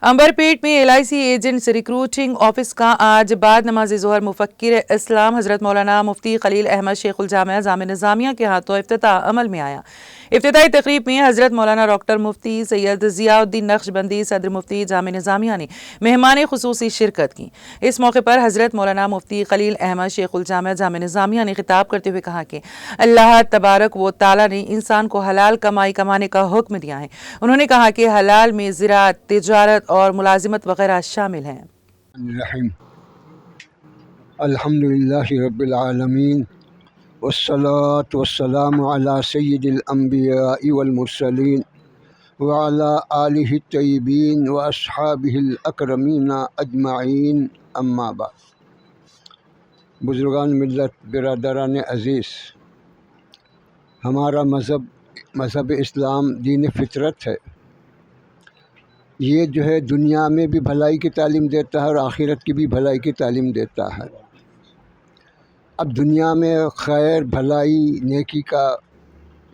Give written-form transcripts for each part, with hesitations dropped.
अंबरपेट में LIC agents recruiting office का आज बाद नमाज ज़ोहर मुफक्किर इस्लाम हज़रत मौलाना मुफ्ती खलील अहमद शेखुल जामिया जामे निज़ामिया के हाथों इफ्तिताह अमल में आया। इफ्तिताही तकरीब में हज़रत मौलाना डॉक्टर मुफ्ती सैयद ज़ियाउद्दीन नक्शबंदी सदर मुफ्ती जामे निज़ामिया ने मेहमान खुसूसी शिरकत की। इस मौके पर हज़रत मौलाना मुफ्ती खलील अहमद शेखुल जामिया जामे निज़ामिया ने खिताब करते हुए कहा कि अल्लाह तबारक व तआला ने इंसान को हलाल कमाई कमाने का हुक्म दिया है। उन्होंने कहा कि हलाल में ज़राअत, तिजारत और मुलाजिमत वगैरह शामिल हैं। अल्हम्दुलिल्लाहि रब्बिल आलमीन वस्सलातु वस्सलामु अला सय्यिदिल अंबियाइ वल मुरसलीन व अला आलिहि तय्यिबीन व अस्हाबिहिल अकरमीन अजमाइन, अम्मा बाद। बुजुर्गान मिल्लत, बिरादरान अज़ीज़, हमारा मज़हब इस्लाम दीन फितरत है। ये जो है दुनिया में भी भलाई की तालीम देता है और आखिरत की भी भलाई की तालीम देता है। अब दुनिया में खैर, भलाई, नेकी का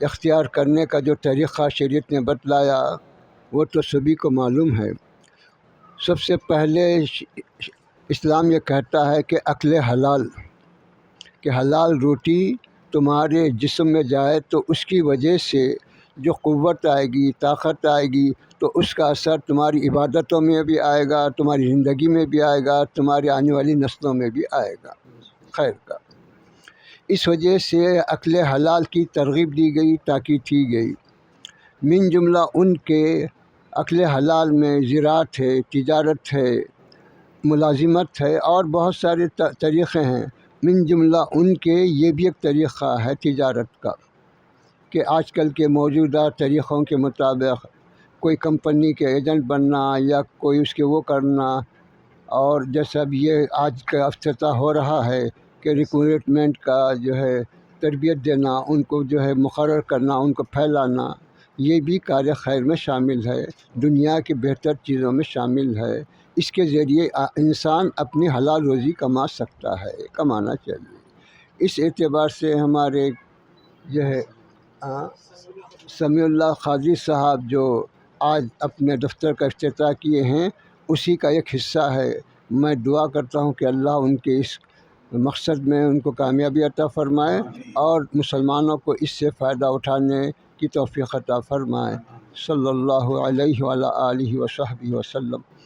इख्तियार करने का जो तरीक़ा शरीयत ने बतलाया वो तो सभी को मालूम है। सबसे पहले इस्लाम ये कहता है कि अक्ल हलाल, कि हलाल रोटी तुम्हारे जिस्म में जाए तो उसकी वजह से जो क़ुव्वत आएगी, ताकत आएगी, तो उसका असर तुम्हारी इबादतों में भी आएगा, तुम्हारी ज़िंदगी में भी आएगा, तुम्हारी आने वाली नस्लों में भी आएगा खैर का। इस वजह से अक्ल हलाल की तरग़ीब दी गई, ताकीद की गई। मिन जुमला उनके अक्ल हलाल में ज़राअत है, तिजारत है, मुलाजिमत है और बहुत सारे तरीक़े हैं। मिन जुमला उनके ये भी एक तरीक़ा है तिजारत का कि आजकल के मौजूदा तरीक़ों के मुताबिक कोई कंपनी के एजेंट बनना या कोई उसके वो करना, और जैसा अब ये आज का अफ्ताह हो रहा है कि रिक्रूटमेंट का जो है तरबियत देना, उनको जो है मुक़र्रर करना, उनको फैलाना, ये भी कार्य खैर में शामिल है, दुनिया की बेहतर चीज़ों में शामिल है। इसके ज़रिए इंसान अपनी हलाल रोज़ी कमा सकता है, कमाना चाहिए। इस एतबार से हमारे जो है समीउल्लाह क़ाज़ी साहब जो आज अपने दफ्तर का इफ्तिताह किए हैं, उसी का एक हिस्सा है। मैं दुआ करता हूँ कि अल्लाह उनके इस मकसद में उनको कामयाबी अता फ़रमाए और मुसलमानों को इससे फ़ायदा उठाने की तौफ़ीक़ अता फ़रमाए। सल्लल्लाहु अलैहि व अला आलिहि व सहबिहि वसल्लम।